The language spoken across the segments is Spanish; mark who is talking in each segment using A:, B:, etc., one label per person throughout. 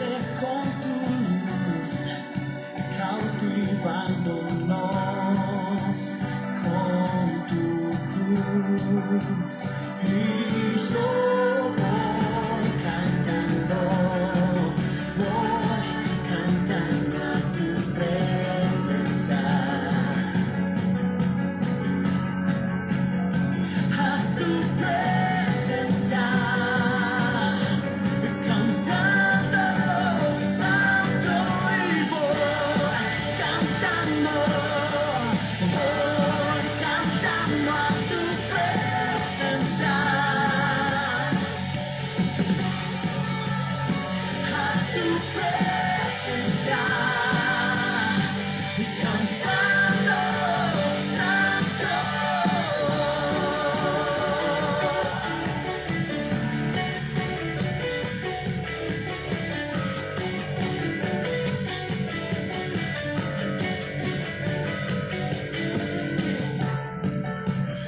A: resplandece con tu luz, cautivándonos con tu cruz. Y yo voy cantando a tu presencia, a tu presencia, cantando santo y voy cantando a tu presencia, a tu presencia, cantando santo.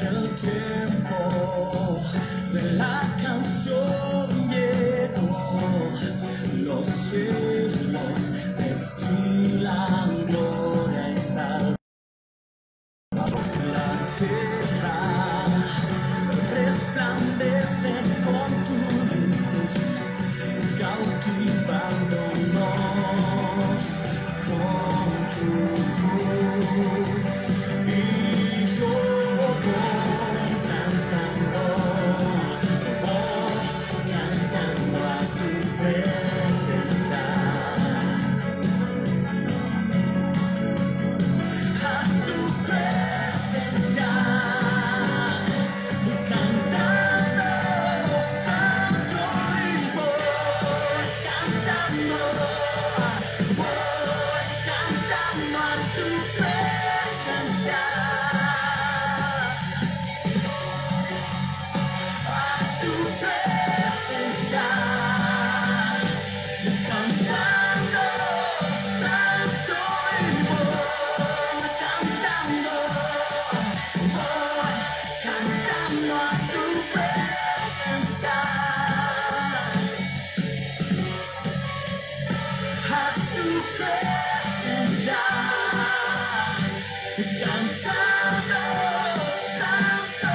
A: El tiempo de la canción llegó, los cielos destilan gloria y salvación. La tierra resplandece con tu luz, cautivándonos con tu cruz. Y yo voy cantando a tu presencia, a tu presencia, cantando santo y voy cantando a tu presencia, a tu presencia, cantando santo y voy cantando a tu presencia, a tu presencia, cantando santo.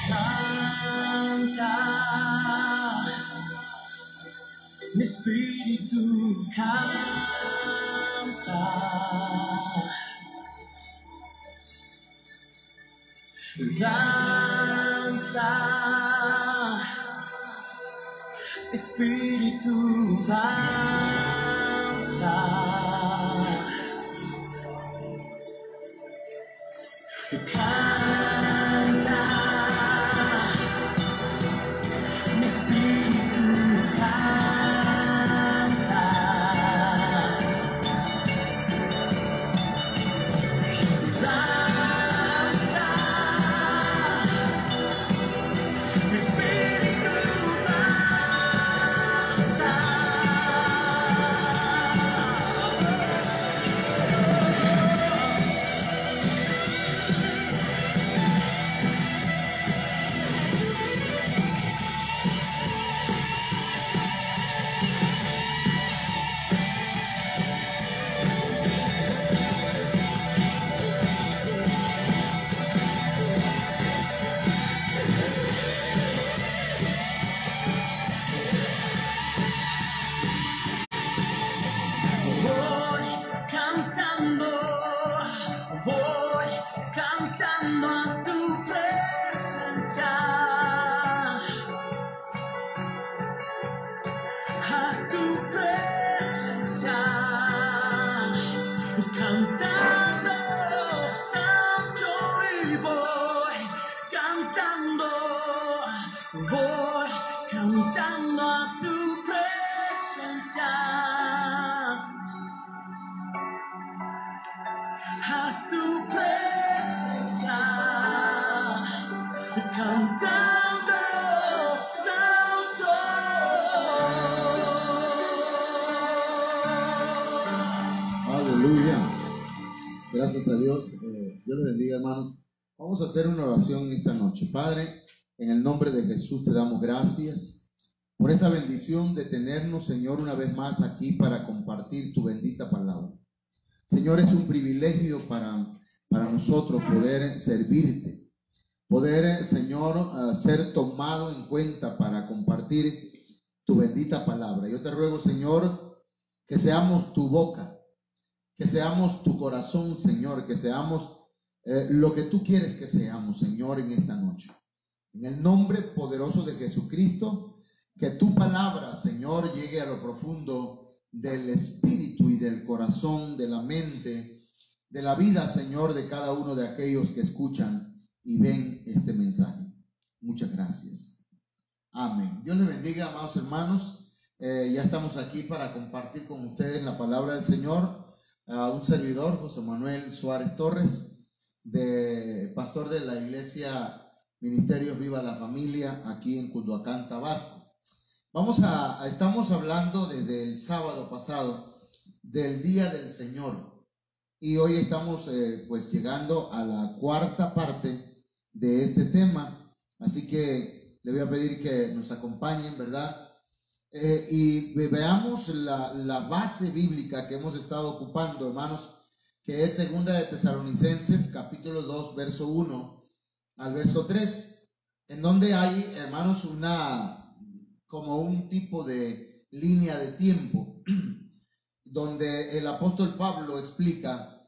A: Canta, mi espíritu canta, danza, mi espíritu danza, canta, mi espíritu canta, danza, mi espíritu danza. Voy cantando a tu presencia, a tu presencia, cantando santo y voy cantando a tu presencia, a tu presencia, cantando.
B: Gracias a Dios. Dios les bendiga, hermanos. Vamos a hacer una oración esta noche. Padre, en el nombre de Jesús te damos gracias por esta bendición de tenernos, Señor, una vez más aquí para compartir tu bendita palabra. Señor, es un privilegio para nosotros poder servirte, poder, Señor, ser tomado en cuenta para compartir tu bendita palabra. Yo te ruego, Señor, que seamos tu boca, que seamos tu corazón, Señor, que seamos lo que tú quieres que seamos, Señor, en esta noche. En el nombre poderoso de Jesucristo, que tu palabra, Señor, llegue a lo profundo del espíritu y del corazón, de la mente, de la vida, Señor, de cada uno de aquellos que escuchan y ven este mensaje. Muchas gracias. Amén. Dios les bendiga, amados hermanos. Ya estamos aquí para compartir con ustedes la palabra del Señor. Un servidor, José Manuel Suárez Torres, pastor de la iglesia Ministerios Viva la Familia, aquí en Cunduacán, Tabasco. Estamos hablando desde el sábado pasado del Día del Señor, y hoy estamos pues llegando a la cuarta parte de este tema, así que le voy a pedir que nos acompañen, ¿verdad? Y veamos la base bíblica que hemos estado ocupando, hermanos, que es segunda de Tesalonicenses, capítulo 2, verso 1 al verso 3, en donde hay, hermanos, como un tipo de línea de tiempo, donde el apóstol Pablo explica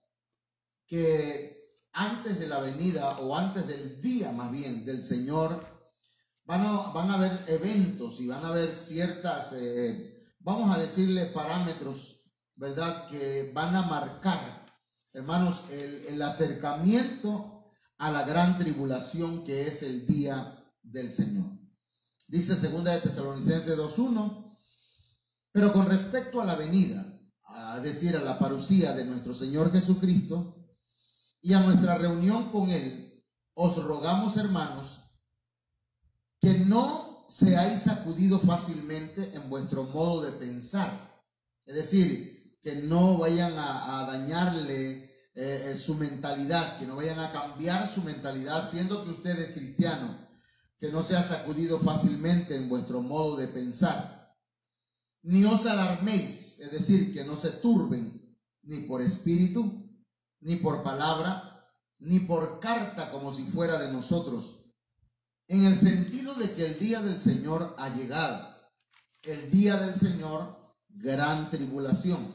B: que antes de la venida, o antes del día más bien, del Señor, van a haber eventos y van a haber ciertas, vamos a decirle, parámetros, ¿verdad?, que van a marcar, hermanos, el acercamiento a la gran tribulación que es el día del Señor. Dice segunda de Tesalonicenses 2:1, pero con respecto a la venida, es decir, a la parusía de nuestro Señor Jesucristo y a nuestra reunión con Él, os rogamos, hermanos, que no seáis sacudidos fácilmente en vuestro modo de pensar. Es decir, que no vayan a dañarle su mentalidad, que no vayan a cambiar su mentalidad, siendo que usted es cristiano, que no sea sacudido fácilmente en vuestro modo de pensar. Ni os alarméis, es decir, que no se turben, ni por espíritu, ni por palabra, ni por carta como si fuera de nosotros, en el sentido de que el día del Señor ha llegado. El día del Señor, gran tribulación.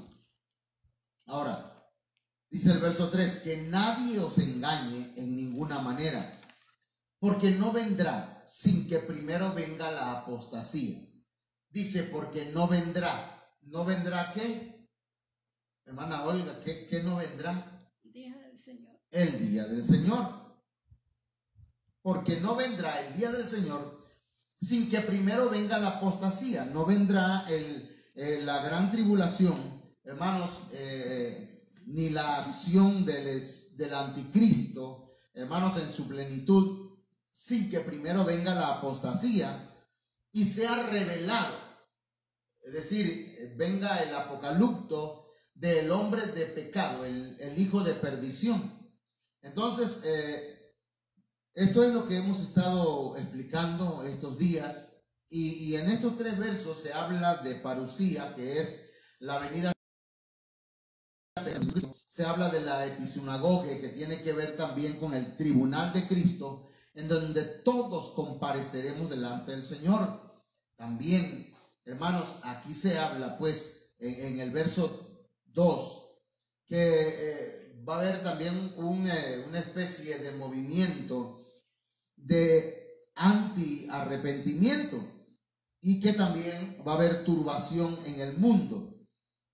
B: Ahora, dice el verso 3, que nadie os engañe en ninguna manera, porque no vendrá sin que primero venga la apostasía. Dice, porque no vendrá. ¿No vendrá qué? Hermana Olga, ¿qué no vendrá?
C: El día del Señor.
B: El día del Señor. Porque no vendrá el día del Señor sin que primero venga la apostasía. No vendrá la gran tribulación, hermanos, ni la acción del anticristo, hermanos, en su plenitud, sin que primero venga la apostasía y sea revelado. Es decir, venga el apocalipto del hombre de pecado, el hijo de perdición. Entonces, esto es lo que hemos estado explicando estos días, y en estos 3 versos se habla de parusía, que es la venida. Se habla de la episinagoge, que tiene que ver también con el tribunal de Cristo, en donde todos compareceremos delante del Señor. También, hermanos, aquí se habla pues en el verso 2 que va a haber también una especie de movimiento de anti-arrepentimiento, y que también va a haber turbación en el mundo,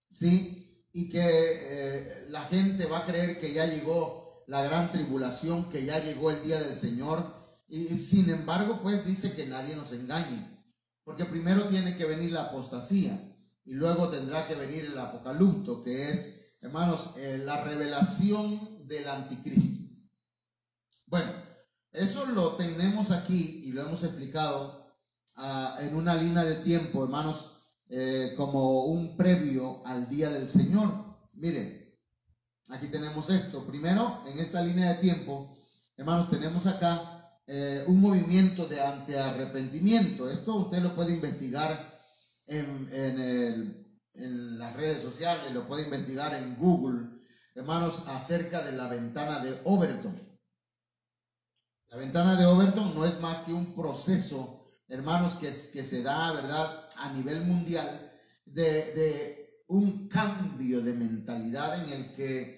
B: ¿sí? Y que la gente va a creer que ya llegó la gran tribulación, que ya llegó el día del Señor, y sin embargo pues dice que nadie nos engañe, porque primero tiene que venir la apostasía y luego tendrá que venir el apocalipto, que es, hermanos, la revelación del anticristo. Bueno, eso lo tenemos aquí y lo hemos explicado en una línea de tiempo, hermanos, como un previo al día del Señor. Miren, aquí tenemos esto. Primero, en esta línea de tiempo, hermanos, tenemos acá un movimiento de antiarrepentimiento. Esto usted lo puede investigar en las redes sociales, lo puede investigar en Google, hermanos, acerca de la ventana de Overton. La ventana de Overton no es más que un proceso, hermanos, que se da, ¿verdad?, a nivel mundial, de un cambio de mentalidad en el que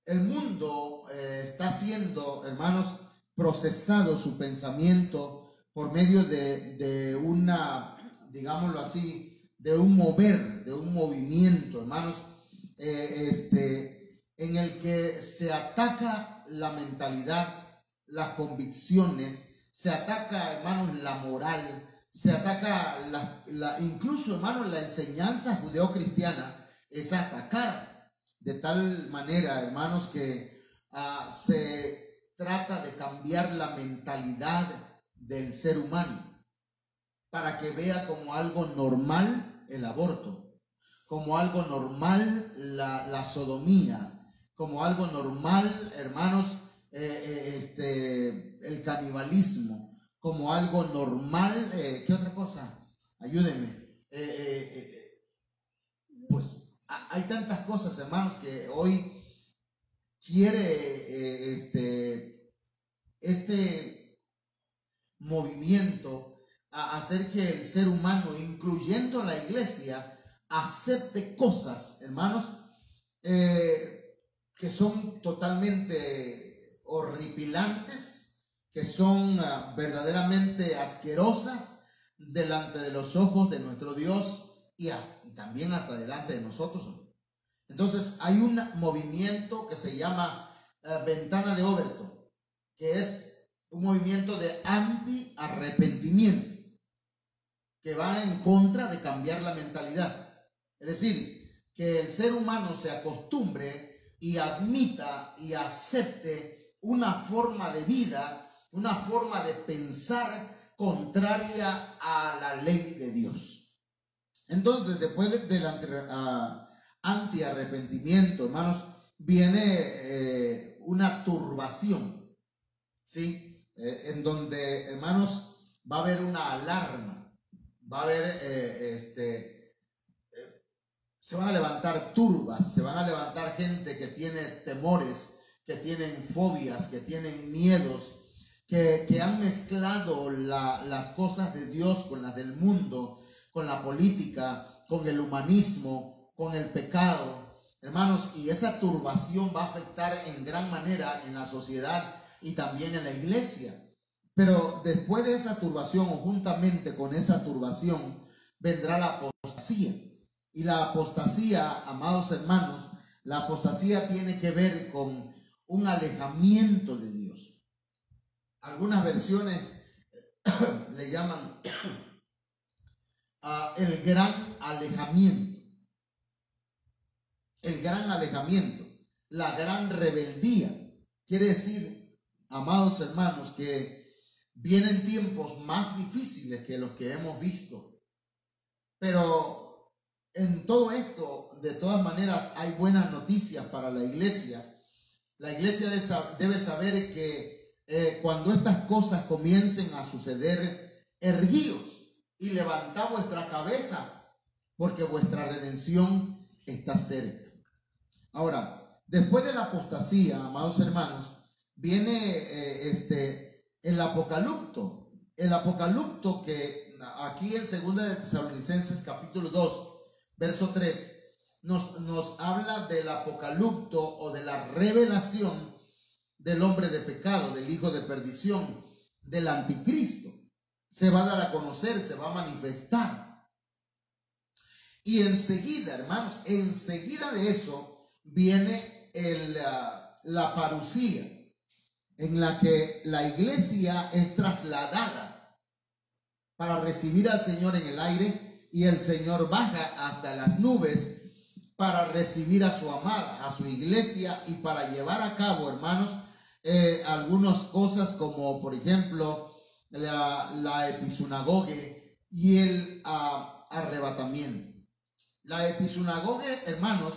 B: el mundo está siendo, hermanos, procesado su pensamiento por medio de una, digámoslo así, de un mover, de un movimiento, hermanos, en el que se ataca la mentalidad, las convicciones, se ataca, hermanos, la moral, se ataca incluso, hermanos, la enseñanza judeocristiana es atacada de tal manera, hermanos, que se trata de cambiar la mentalidad del ser humano para que vea como algo normal el aborto, como algo normal la sodomía, como algo normal, hermanos, el canibalismo, como algo normal. ¿Qué otra cosa? Ayúdenme. Pues hay tantas cosas, hermanos, que hoy quiere este movimiento a hacer que el ser humano, incluyendo la iglesia, acepte cosas, hermanos, que son totalmente horripilantes, que son verdaderamente asquerosas delante de los ojos de nuestro Dios y también hasta delante de nosotros. Entonces hay un movimiento que se llama Ventana de Overton, que es un movimiento de anti-arrepentimiento, que va en contra de cambiar la mentalidad. Es decir, que el ser humano se acostumbre y admita y acepte una forma de vida, una forma de pensar contraria a la ley de Dios. Entonces, después del anti-arrepentimiento, hermanos, viene una turbación, ¿sí? En donde, hermanos, va a haber una alarma. Va a haber, se van a levantar turbas, se van a levantar gente que tiene temores, que tienen fobias, que tienen miedos, que han mezclado las cosas de Dios con las del mundo, con la política, con el humanismo, con el pecado, hermanos, y esa turbación va a afectar en gran manera en la sociedad y también en la iglesia. Pero después de esa turbación, o juntamente con esa turbación, vendrá la apostasía. Y la apostasía, amados hermanos, la apostasía tiene que ver con un alejamiento de Dios. Algunas versiones le llaman el gran alejamiento. El gran alejamiento, la gran rebeldía. Quiere decir, amados hermanos, que vienen tiempos más difíciles que los que hemos visto. Pero en todo esto, de todas maneras, hay buenas noticias para la iglesia. La iglesia debe saber que cuando estas cosas comiencen a suceder, erguíos y levantad vuestra cabeza, porque vuestra redención está cerca. Ahora, después de la apostasía, amados hermanos, viene el apocalipto. El apocalipto que aquí en 2 de Tesalonicenses capítulo 2, verso 3, nos habla del apocalipto o de la revelación del hombre de pecado, del hijo de perdición, del anticristo. Se va a dar a conocer, se va a manifestar. Y enseguida, hermanos, enseguida de eso viene la parucía, en la que la iglesia es trasladada para recibir al Señor en el aire, y el Señor baja hasta las nubes para recibir a su amada, a su iglesia, y para llevar a cabo, hermanos, algunas cosas como, por ejemplo, la episinagoge y el arrebatamiento. La episinagoge, hermanos,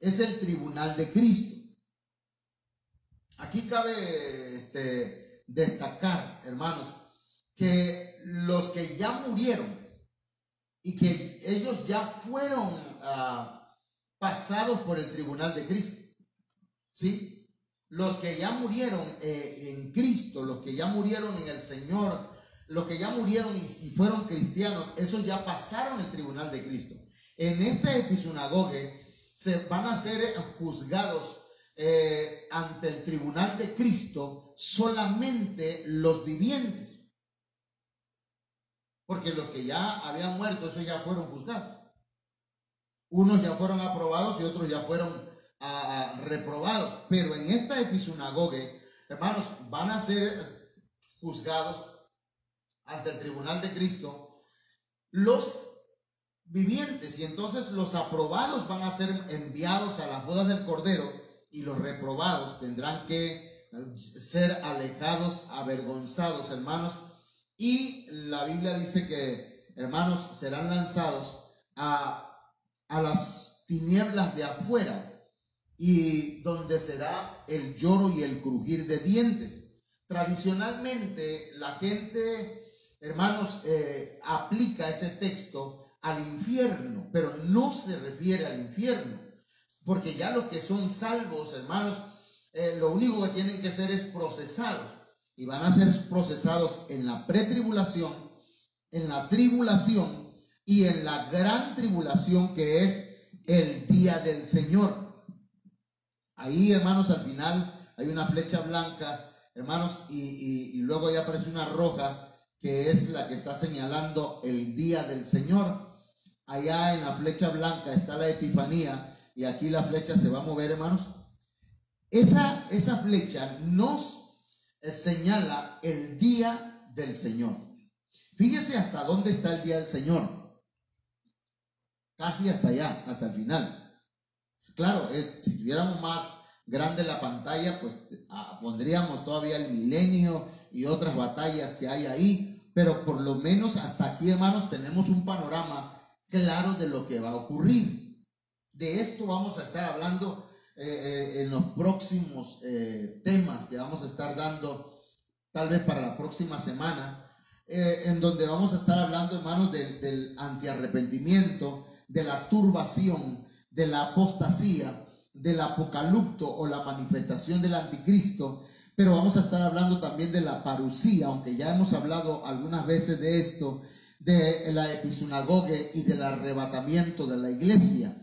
B: es el tribunal de Cristo. Aquí cabe destacar, hermanos, que los que ya murieron y que ellos ya fueron pasados por el tribunal de Cristo, ¿sí? Los que ya murieron en Cristo, los que ya murieron en el Señor, los que ya murieron y fueron cristianos, esos ya pasaron el tribunal de Cristo. En esta episinagoge se van a ser juzgados ante el tribunal de Cristo solamente los vivientes, porque los que ya habían muerto, esos ya fueron juzgados. Unos ya fueron aprobados y otros ya fueron reprobados. Pero en esta episinagoge, hermanos, van a ser juzgados ante el tribunal de Cristo los vivientes, y entonces los aprobados van a ser enviados a las bodas del Cordero y los reprobados tendrán que ser alejados, avergonzados, hermanos. Y la Biblia dice que, hermanos, serán lanzados a las tinieblas de afuera, y donde será el lloro y el crujir de dientes. Tradicionalmente la gente, hermanos, aplica ese texto al infierno, pero no se refiere al infierno, porque ya los que son salvos, hermanos, lo único que tienen que ser es procesados, y van a ser procesados en la pretribulación, en la tribulación y en la gran tribulación, que es el día del Señor. Ahí, hermanos, al final hay una flecha blanca, hermanos, y luego ya aparece una roja, que es la que está señalando el día del Señor. Allá en la flecha blanca está la Epifanía, y aquí la flecha se va a mover, hermanos. Esa flecha nos señala el día del Señor. Fíjese hasta dónde está el día del Señor. Casi hasta allá, hasta el final. Claro, si tuviéramos más grande la pantalla, pues pondríamos todavía el milenio y otras batallas que hay ahí, pero por lo menos hasta aquí, hermanos, tenemos un panorama claro de lo que va a ocurrir. De esto vamos a estar hablando en los próximos temas que vamos a estar dando, tal vez para la próxima semana, en donde vamos a estar hablando, hermanos, del antiarrepentimiento, de la turbación, de la apostasía, del apocalipto o la manifestación del anticristo. Pero vamos a estar hablando también de la parusía, aunque ya hemos hablado algunas veces de esto, de la episinagoge y del arrebatamiento de la iglesia.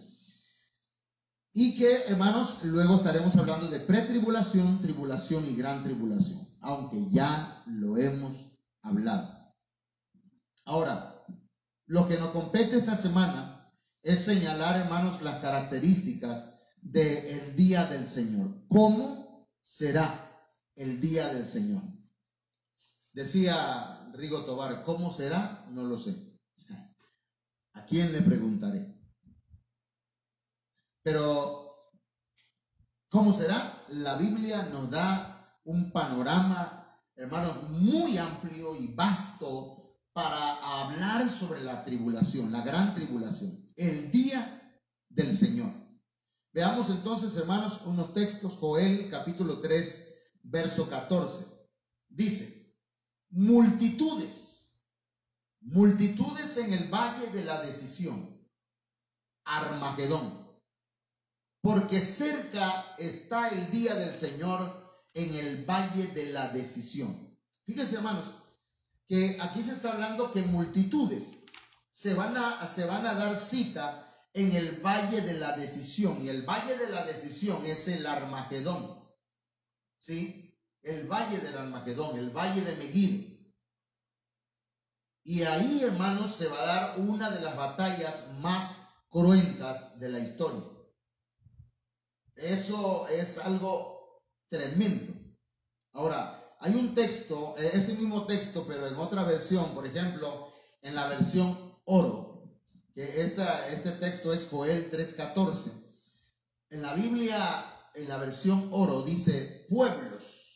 B: Y que, hermanos, luego estaremos hablando de pretribulación, tribulación y gran tribulación, aunque ya lo hemos hablado. Ahora, lo que nos compete esta semana es señalar, hermanos, las características del día del Señor. ¿Cómo será el día del Señor? Decía Rigo Tobar, ¿cómo será? No lo sé. ¿A quién le preguntaré? Pero, ¿cómo será? La Biblia nos da un panorama, hermanos, muy amplio y vasto para hablar sobre la tribulación, la gran tribulación, el día del Señor. Veamos entonces, hermanos, unos textos. Joel capítulo 3, verso 14. Dice: multitudes en el valle de la decisión, Armagedón, porque cerca está el día del Señor en el valle de la decisión. Fíjense, hermanos, que aquí se está hablando que multitudes se van a dar cita en el valle de la decisión, y el valle de la decisión es el Armagedón, ¿sí? El valle del Armagedón, el valle de Megiddo. Y ahí, hermanos, se va a dar una de las batallas más cruentas de la historia. Eso es algo tremendo. Ahora, hay un texto, ese mismo texto, pero en otra versión, por ejemplo, en la versión oro, que este texto es Joel 3:14. En la Biblia, en la versión oro, dice: pueblos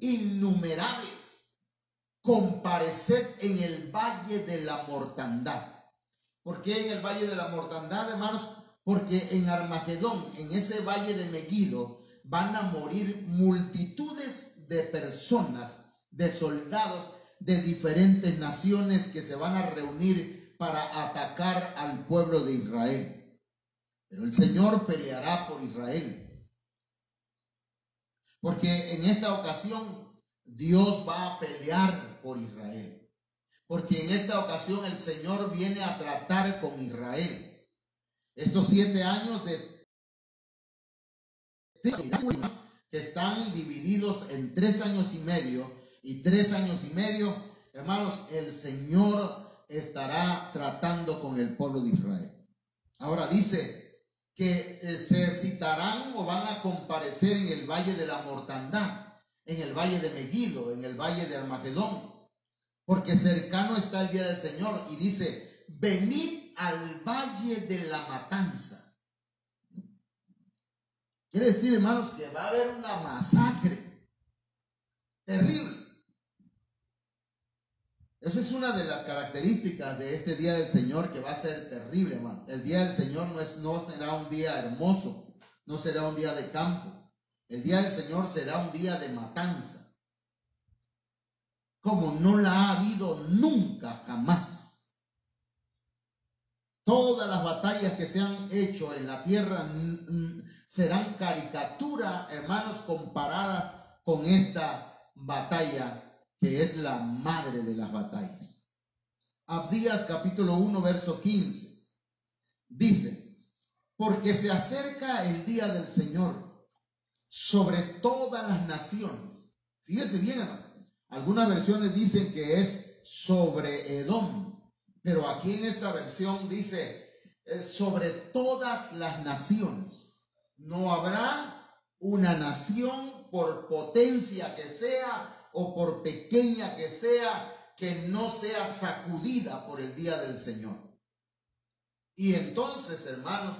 B: innumerables, compareced en el valle de la mortandad. ¿Por qué en el valle de la mortandad, hermanos? porque en Armagedón, en ese valle de Megiddo, van a morir multitudes de personas, de soldados de diferentes naciones que se van a reunir para atacar al pueblo de Israel. Pero el Señor peleará por Israel, porque en esta ocasión Dios va a pelear por Israel, porque en esta ocasión el Señor viene a tratar con Israel. Estos 7 años que están divididos en 3 años y medio y 3 años y medio, hermanos, el Señor estará tratando con el pueblo de Israel. Ahora dice que se citarán o van a comparecer en el valle de la mortandad, en el valle de Megiddo, en el valle de Armagedón, porque cercano está el día del Señor. Y dice: venid al valle de la matanza. Quiere decir, hermanos, que va a haber una masacre terrible. Esa es una de las características de este día del Señor, que va a ser terrible, hermano. El día del Señor no será un día hermoso, no será un día de campo. El día del Señor será un día de matanza, como no la ha habido nunca, jamás. Todas las batallas que se han hecho en la tierra serán caricatura, hermanos, comparadas con esta batalla que es la madre de las batallas. Abdías capítulo 1 verso 15 dice: porque se acerca el día del Señor sobre todas las naciones. Fíjese bien, hermano. Algunas versiones dicen que es sobre Edom, pero aquí en esta versión dice sobre todas las naciones. No habrá una nación, por potencia que sea o por pequeña que sea, que no sea sacudida por el día del Señor. Y entonces, hermanos,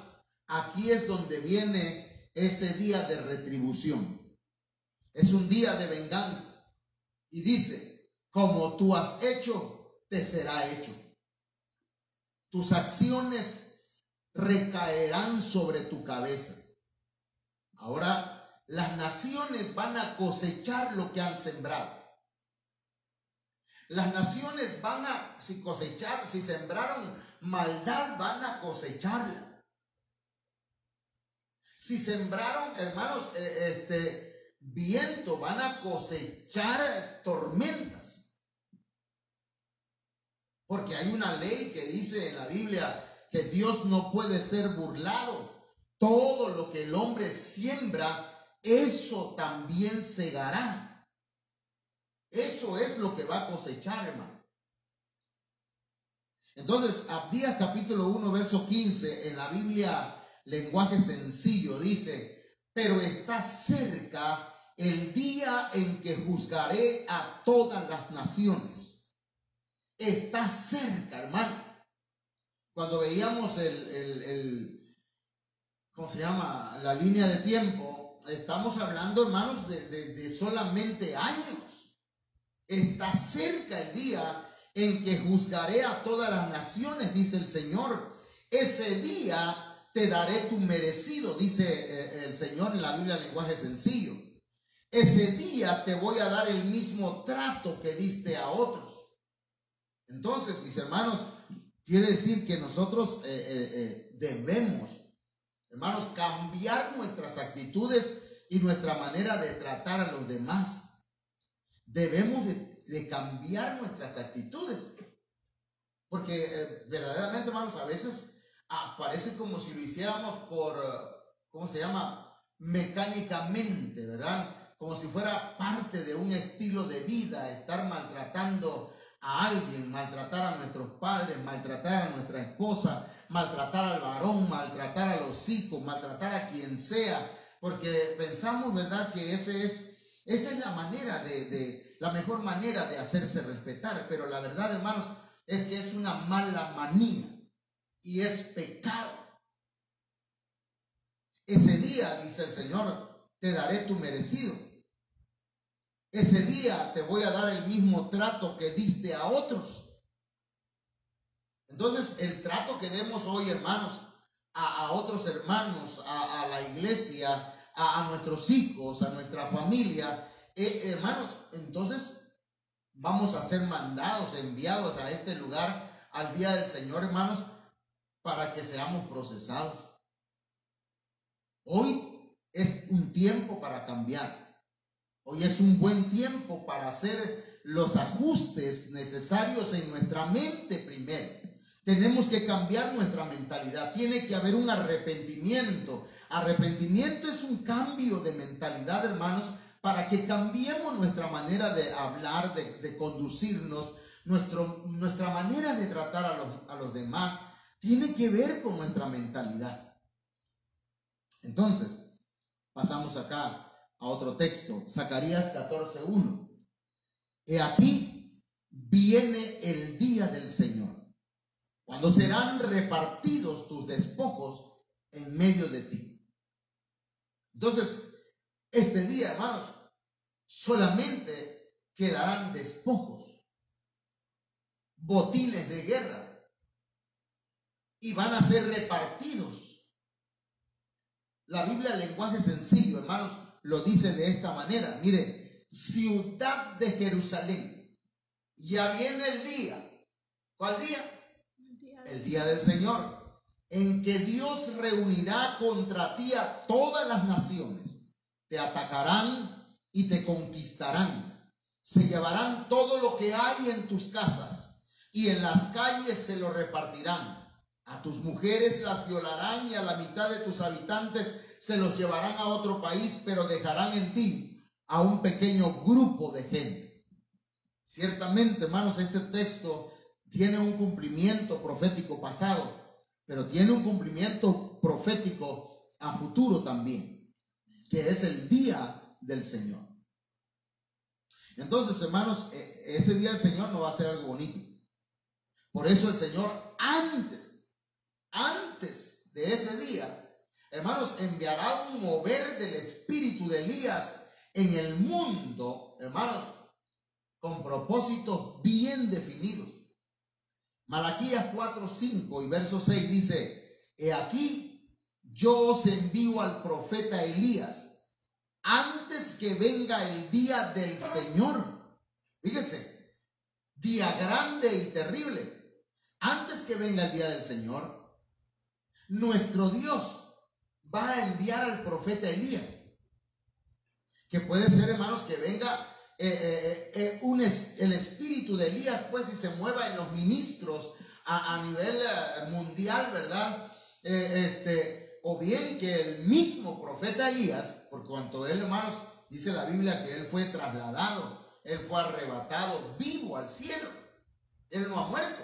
B: aquí es donde viene ese día de retribución. Es un día de venganza. Y dice: como tú has hecho, te será hecho. Tus acciones recaerán sobre tu cabeza. Ahora, las naciones van a cosechar lo que han sembrado. Las naciones van a cosechar, si sembraron maldad, van a cosecharla. Si sembraron, hermanos, viento, van a cosechar tormentas. Porque hay una ley que dice en la Biblia que Dios no puede ser burlado. Todo lo que el hombre siembra, eso también segará. Eso es lo que va a cosechar, hermano. Entonces, Abdías capítulo 1 verso 15 en la Biblia lenguaje sencillo dice: pero está cerca el día en que juzgaré a todas las naciones. Está cerca, hermano. Cuando veíamos ¿cómo se llama? La línea de tiempo, estamos hablando, hermanos, de solamente años. Está cerca el día en que juzgaré a todas las naciones, dice el Señor. Ese día te daré tu merecido, dice el Señor en la Biblia lenguaje sencillo. Ese día te voy a dar el mismo trato que diste a otros. Entonces, mis hermanos, quiere decir que nosotros debemos, hermanos, cambiar nuestras actitudes y nuestra manera de tratar a los demás. Debemos de cambiar nuestras actitudes. Porque verdaderamente, hermanos, a veces parece como si lo hiciéramos por, ¿cómo se llama? Mecánicamente, ¿verdad? Como si fuera parte de un estilo de vida, estar maltratando a alguien, maltratar a nuestros padres, maltratar a nuestra esposa, maltratar al varón, maltratar a los hijos, maltratar a quien sea, porque pensamos, ¿verdad?, que esa es la manera la mejor manera de hacerse respetar. Pero la verdad, hermanos, es que es una mala manía y es pecado. Ese día, dice el Señor, te daré tu merecido. Ese día te voy a dar el mismo trato que diste a otros. Entonces, el trato que demos hoy, hermanos, a otros hermanos, a la iglesia, a nuestros hijos, a nuestra familia, hermanos, entonces vamos a ser mandados, enviados a este lugar al día del Señor, hermanos, para que seamos procesados. Hoy es un tiempo para cambiar. Hoy es un buen tiempo para hacer los ajustes necesarios en nuestra mente primero. Tenemos que cambiar nuestra mentalidad. Tiene que haber un arrepentimiento. Arrepentimiento es un cambio de mentalidad, hermanos, para que cambiemos nuestra manera de hablar, de conducirnos, nuestra manera de tratar a los demás. Tiene que ver con nuestra mentalidad. Entonces, pasamos acá a otro texto, Zacarías 14:1. He aquí viene el día del Señor, cuando serán repartidos tus despojos en medio de ti. Entonces, este día, hermanos, solamente quedarán despojos, botines de guerra, y van a ser repartidos. La Biblia, lenguaje sencillo, hermanos, lo dice de esta manera. Mire, ciudad de Jerusalén, ya viene el día. ¿Cuál día? El día del Señor, en que Dios reunirá contra ti a todas las naciones. Te atacarán y te conquistarán. Se llevarán todo lo que hay en tus casas y en las calles se lo repartirán. A tus mujeres las violarán y a la mitad de tus habitantes se los llevarán a otro país, pero dejarán en ti a un pequeño grupo de gente. Ciertamente, hermanos, este texto tiene un cumplimiento profético pasado, pero tiene un cumplimiento profético a futuro también, que es el día del Señor. Entonces, hermanos, ese día del Señor no va a ser algo bonito. Por eso el Señor antes de ese día, hermanos, enviará un mover del espíritu de Elías en el mundo, hermanos, con propósitos bien definidos. Malaquías 4:5 y verso 6 dice: he aquí yo os envío al profeta Elías antes que venga el día del Señor. Fíjese, día grande y terrible. Antes que venga el día del Señor, nuestro Dios va a enviar al profeta Elías, que puede ser, hermanos, que venga el espíritu de Elías, pues, y se mueva en los ministros a nivel mundial, ¿verdad? O bien que el mismo profeta Elías, por cuanto él, hermanos, dice la Biblia que él fue trasladado, él fue arrebatado vivo al cielo, él no ha muerto.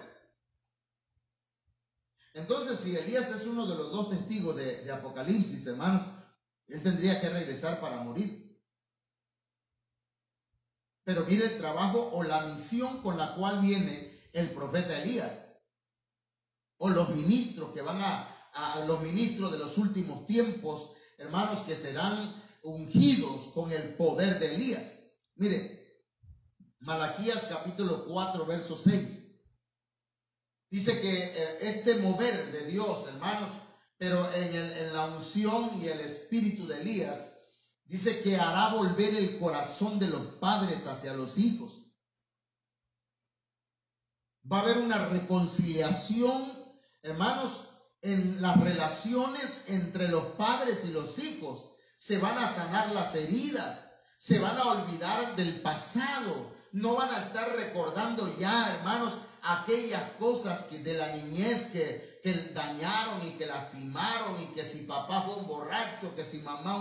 B: Entonces, si Elías es uno de los dos testigos de Apocalipsis, hermanos, él tendría que regresar para morir. Pero mire el trabajo o la misión con la cual viene el profeta Elías, o los ministros que van a los ministros de los últimos tiempos, hermanos, que serán ungidos con el poder de Elías. Mire, Malaquías capítulo 4, verso 6. Dice que este mover de Dios, hermanos, pero en la unción y el espíritu de Elías, dice que hará volver el corazón de los padres hacia los hijos. Va a haber una reconciliación, hermanos, en las relaciones entre los padres y los hijos. Se van a sanar las heridas, se van a olvidar del pasado, no van a estar recordando ya, hermanos, aquellas cosas que de la niñez que dañaron y que lastimaron, y que si papá fue un borracho, que si mamá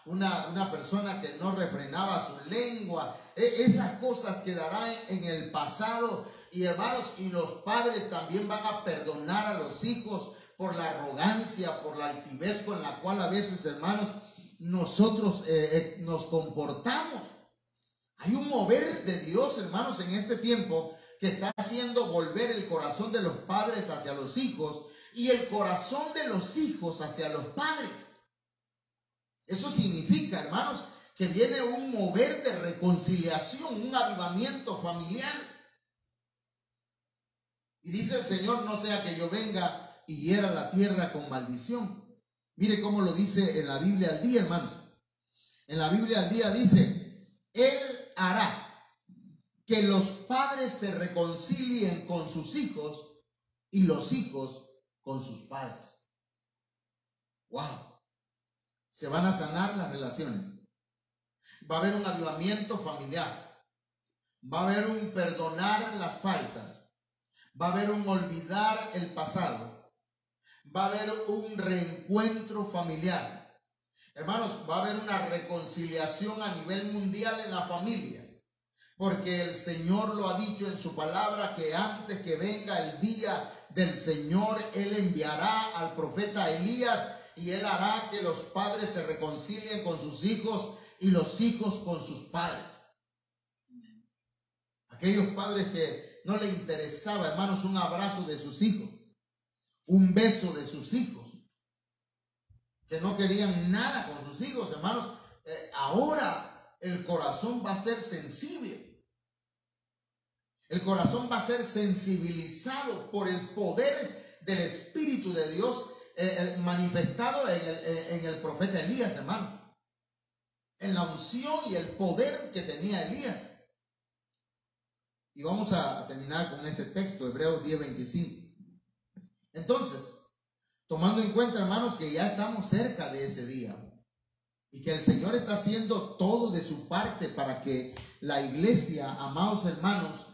B: una persona que no refrenaba su lengua. Esas cosas quedarán en el pasado. Y hermanos, y los padres también van a perdonar a los hijos por la arrogancia, por la altivez con la cual a veces, hermanos, nosotros nos comportamos. Hay un mover de Dios, hermanos, en este tiempo, que está haciendo volver el corazón de los padres hacia los hijos y el corazón de los hijos hacia los padres. Eso significa, hermanos, que viene un mover de reconciliación, un avivamiento familiar. Y dice el Señor: no sea que yo venga y hiera la tierra con maldición. Mire cómo lo dice en la Biblia al día, hermanos. En la Biblia al día dice: Él hará que los padres se reconcilien con sus hijos y los hijos con sus padres. Wow. Se van a sanar las relaciones. Va a haber un avivamiento familiar. Va a haber un perdonar las faltas. Va a haber un olvidar el pasado. Va a haber un reencuentro familiar. Hermanos, va a haber una reconciliación a nivel mundial en las familias. Porque el Señor lo ha dicho en su palabra, que antes que venga el día del Señor, Él enviará al profeta Elías y Él hará que los padres se reconcilien con sus hijos y los hijos con sus padres. Aquellos padres que no le interesaba, hermanos, un abrazo de sus hijos, un beso de sus hijos, que no querían nada con sus hijos, hermanos, ahora el corazón va a ser sensible. El corazón va a ser sensibilizado por el poder del Espíritu de Dios manifestado en el profeta Elías, hermanos. En la unción y el poder que tenía Elías. Y vamos a terminar con este texto, Hebreos 10:25. Entonces, tomando en cuenta, hermanos, que ya estamos cerca de ese día y que el Señor está haciendo todo de su parte para que la iglesia, amados hermanos,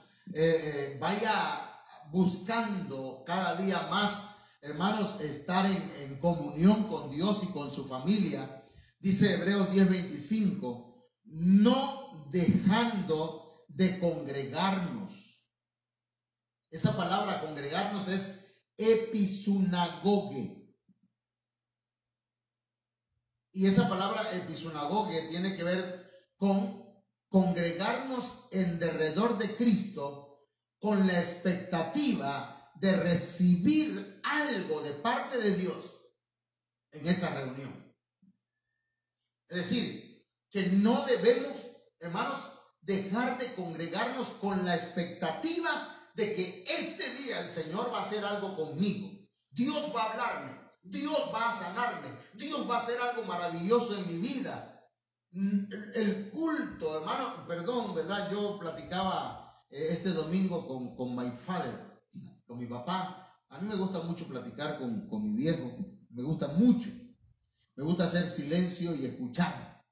B: vaya buscando cada día más, hermanos, estar en comunión con Dios y con su familia. Dice Hebreos 10:25, no dejando de congregarnos. Esa palabra congregarnos es episunagoge. Y esa palabra episunagoge tiene que ver con congregarnos en derredor de Cristo con la expectativa de recibir algo de parte de Dios en esa reunión. Es decir, que no debemos, hermanos, dejar de congregarnos con la expectativa de que este día el Señor va a hacer algo conmigo. Dios va a hablarme, Dios va a sanarme, Dios va a hacer algo maravilloso en mi vida. El culto, hermano, perdón, ¿verdad? Yo platicaba este domingo con my father, con mi papá. A mí me gusta mucho platicar con mi viejo, me gusta mucho. Me gusta hacer silencio y escuchar,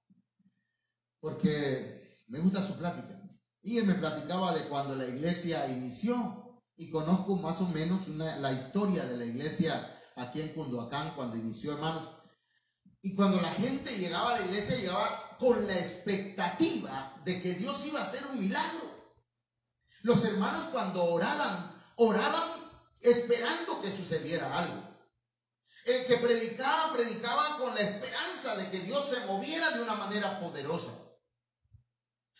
B: porque me gusta su plática. Y él me platicaba de cuando la iglesia inició, y conozco más o menos la historia de la iglesia aquí en Cunduacán cuando inició, hermanos. Y cuando la gente llegaba a la iglesia, llegaba con la expectativa de que Dios iba a hacer un milagro. Los hermanos, cuando oraban esperando que sucediera algo. El que predicaba con la esperanza de que Dios se moviera de una manera poderosa.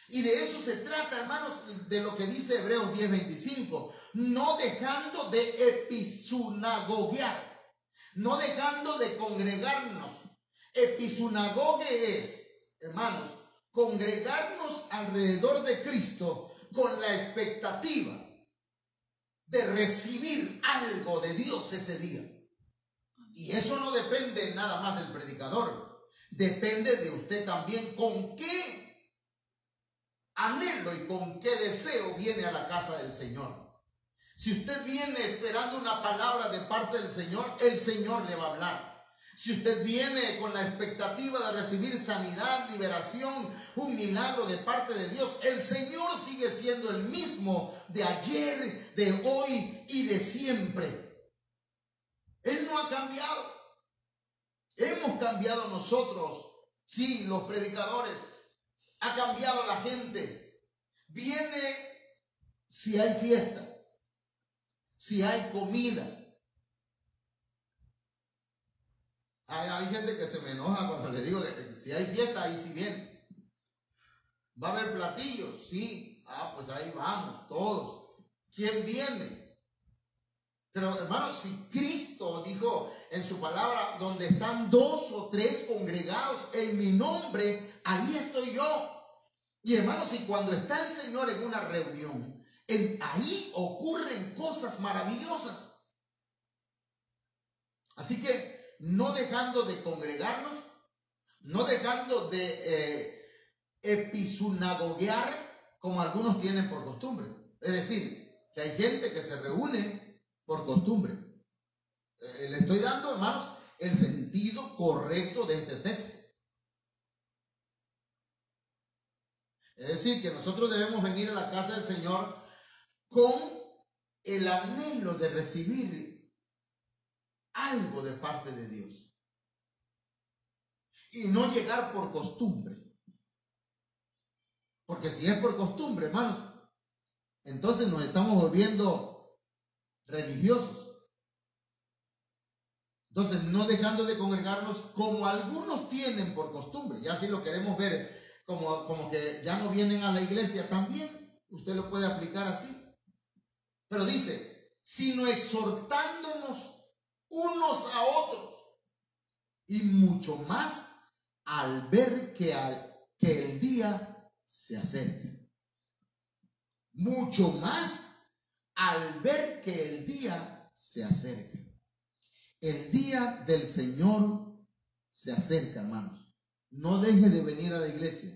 B: Y de eso se trata, hermanos, de lo que dice Hebreos 10:25. No dejando de episunagoguear, no dejando de congregarnos. Episunagogue es, hermanos, congregarnos alrededor de Cristo con la expectativa de recibir algo de Dios ese día. Y eso no depende nada más del predicador, depende de usted también con qué anhelo y con qué deseo viene a la casa del Señor. Si usted viene esperando una palabra de parte del Señor, el Señor le va a hablar. Si usted viene con la expectativa de recibir sanidad, liberación, un milagro de parte de Dios, el Señor sigue siendo el mismo de ayer, de hoy y de siempre. Él no ha cambiado. Hemos cambiado nosotros, sí, los predicadores. Ha cambiado la gente. Viene si hay fiesta, si hay comida. Hay gente que se me enoja cuando le digo que si hay fiesta, ahí sí viene. ¿Va a haber platillos? Sí. Pues ahí vamos, todos. ¿Quién viene? Pero hermanos, si Cristo dijo en su palabra, donde están 2 o 3 congregados en mi nombre, ahí estoy yo. Y hermanos, y cuando está el Señor en una reunión, ahí ocurren cosas maravillosas. Así que no dejando de congregarnos, no dejando de episinagoguear como algunos tienen por costumbre. Es decir, que hay gente que se reúne por costumbre. Le estoy dando, hermanos, el sentido correcto de este texto. Es decir, que nosotros debemos venir a la casa del Señor con el anhelo de recibir algo de parte de Dios. Y no llegar por costumbre. Porque si es por costumbre, hermanos, entonces nos estamos volviendo religiosos. Entonces, no dejando de congregarnos como algunos tienen por costumbre. Ya si lo queremos ver como que ya no vienen a la iglesia, también usted lo puede aplicar así. Pero dice, sino exhortándonos unos a otros, y mucho más al ver que el día se acerca. Mucho más al ver que el día se acerca. El día del Señor se acerca, hermanos. No deje de venir a la iglesia.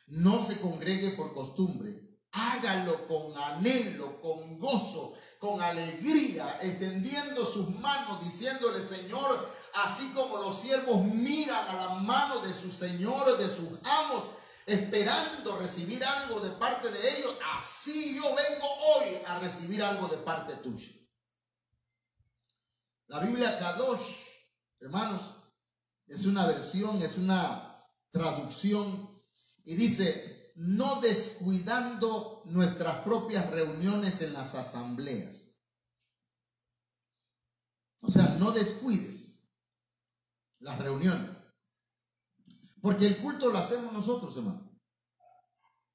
B: No se congregue por costumbre. Hágalo con anhelo, con gozo, con alegría, extendiendo sus manos, diciéndole: Señor, así como los siervos miran a la mano de sus señores, de sus amos, esperando recibir algo de parte de ellos, así yo vengo hoy a recibir algo de parte tuya. La Biblia Kadosh, hermanos, es una versión, es una traducción, y dice: no descuidando nuestras propias reuniones en las asambleas. O sea, no descuides las reuniones, porque el culto lo hacemos nosotros, hermano.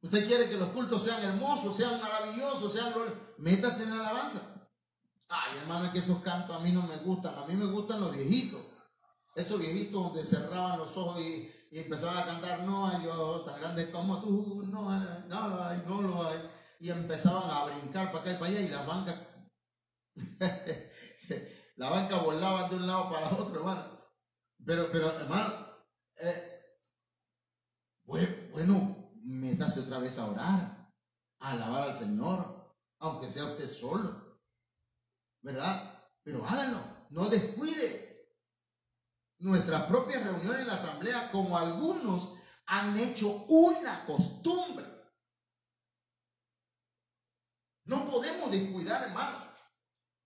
B: Usted quiere que los cultos sean hermosos, sean maravillosos, sean gloriosos, métase en la alabanza. Ay, hermano, es que esos cantos a mí no me gustan. A mí me gustan los viejitos. Esos viejitos donde cerraban los ojos y empezaban a cantar: no hay Dios tan grande como tú, no lo hay, no lo hay. Y empezaban a brincar para acá y para allá, y las bancas la banca volaba de un lado para otro, hermano. Pero hermanos, bueno, métase otra vez a orar, a alabar al Señor, aunque sea usted solo, ¿verdad? Pero háganlo, no descuide nuestras propias reuniones en la asamblea, como algunos han hecho una costumbre. No podemos descuidar, hermanos.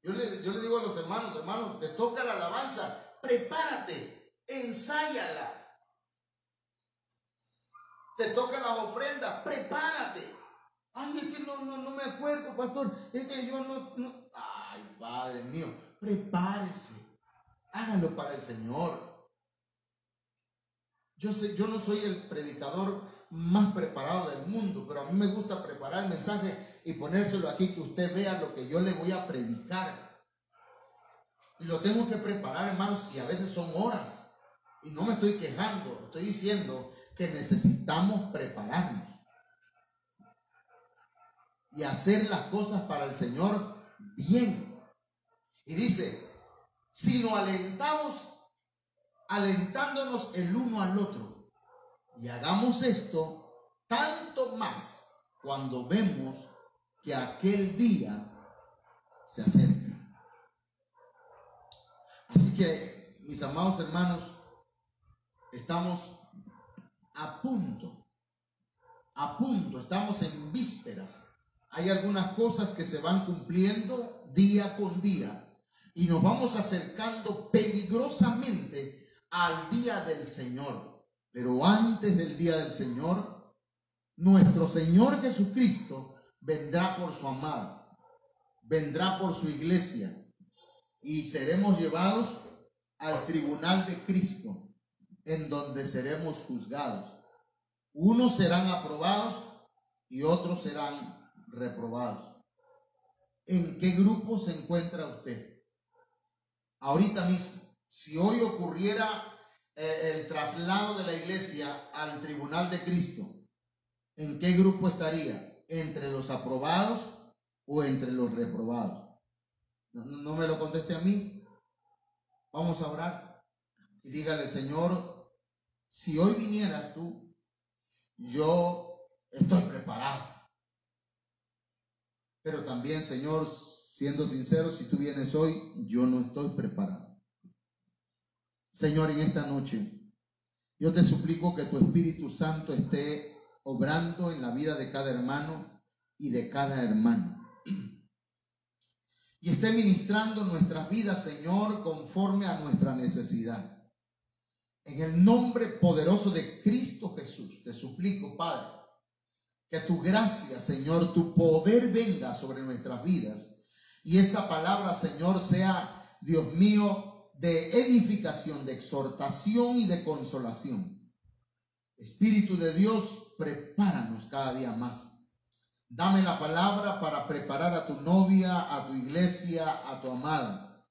B: Yo le digo a los hermanos, te toca la alabanza, prepárate, ensáyala. Te toca las ofrendas, prepárate. Ay, es que no me acuerdo, pastor. Es que yo no. Ay, Padre mío, prepárese. Hágalo para el Señor. Yo no soy el predicador más preparado del mundo, pero a mí me gusta preparar el mensaje y ponérselo aquí, que usted vea lo que yo le voy a predicar. Y lo tengo que preparar, hermanos, y a veces son horas. Y no me estoy quejando, estoy diciendo que necesitamos prepararnos y hacer las cosas para el Señor bien. Y dice: sino alentándonos el uno al otro, y hagamos esto tanto más cuando vemos que aquel día se acerca. Así que, mis amados hermanos, estamos a punto, estamos en vísperas. Hay algunas cosas que se van cumpliendo día con día, y nos vamos acercando peligrosamente al día del Señor. Pero antes del día del Señor, nuestro Señor Jesucristo vendrá por su amada, vendrá por su iglesia, y seremos llevados al tribunal de Cristo, en donde seremos juzgados. Unos serán aprobados y otros serán reprobados. ¿En qué grupo se encuentra usted? Ahorita mismo, si hoy ocurriera el traslado de la iglesia al tribunal de Cristo, ¿en qué grupo estaría? ¿Entre los aprobados o entre los reprobados? No me lo conteste a mí. Vamos a orar y dígale: Señor, si hoy vinieras tú, yo estoy preparado. Pero también, Señor, siendo sincero, si tú vienes hoy, yo no estoy preparado. Señor, en esta noche, yo te suplico que tu Espíritu Santo esté obrando en la vida de cada hermano y de cada hermana. Y esté ministrando nuestras vidas, Señor, conforme a nuestra necesidad. En el nombre poderoso de Cristo Jesús, te suplico, Padre, que tu gracia, Señor, tu poder venga sobre nuestras vidas. Y esta palabra, Señor, sea, Dios mío, de edificación, de exhortación y de consolación. Espíritu de Dios, prepáranos cada día más. Dame la palabra para preparar a tu novia, a tu iglesia, a tu amada.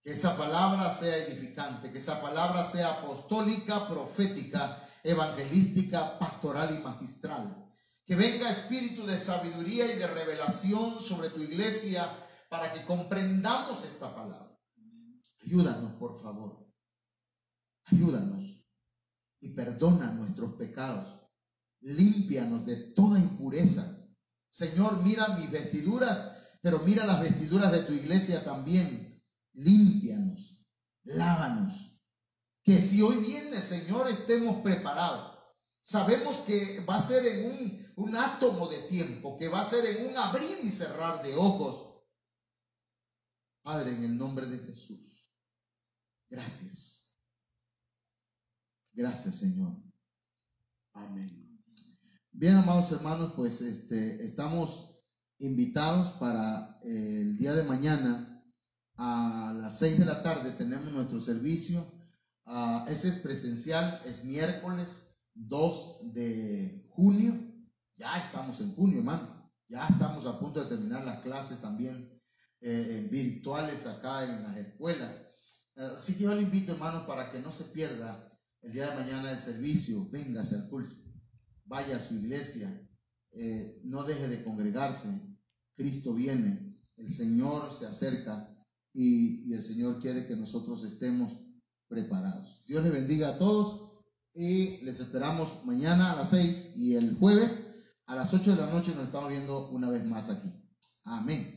B: Que esa palabra sea edificante, que esa palabra sea apostólica, profética, evangelística, pastoral y magistral. Que venga espíritu de sabiduría y de revelación sobre tu iglesia para que comprendamos esta palabra. Ayúdanos, por favor. Ayúdanos y perdona nuestros pecados. Límpianos de toda impureza. Señor, mira mis vestiduras, pero mira las vestiduras de tu iglesia también. Límpianos, lávanos. Que si hoy viene, Señor, estemos preparados. Sabemos que va a ser en un átomo de tiempo, que va a ser en un abrir y cerrar de ojos. Padre, en el nombre de Jesús, gracias. Gracias, Señor. Amén. Bien, amados hermanos, pues estamos invitados para el día de mañana a las 6 de la tarde. Tenemos nuestro servicio. Ese es presencial, es miércoles 2 de junio. Ya estamos en junio, hermano. Ya estamos a punto de terminar las clases también virtuales acá en las escuelas. Así que yo le invito, hermano, para que no se pierda el día de mañana el servicio. Véngase al culto. Vaya a su iglesia, no deje de congregarse. Cristo viene, el Señor se acerca y el Señor quiere que nosotros estemos preparados. Dios les bendiga a todos y les esperamos mañana a las 6 y el jueves a las 8 de la noche nos estamos viendo una vez más aquí. Amén.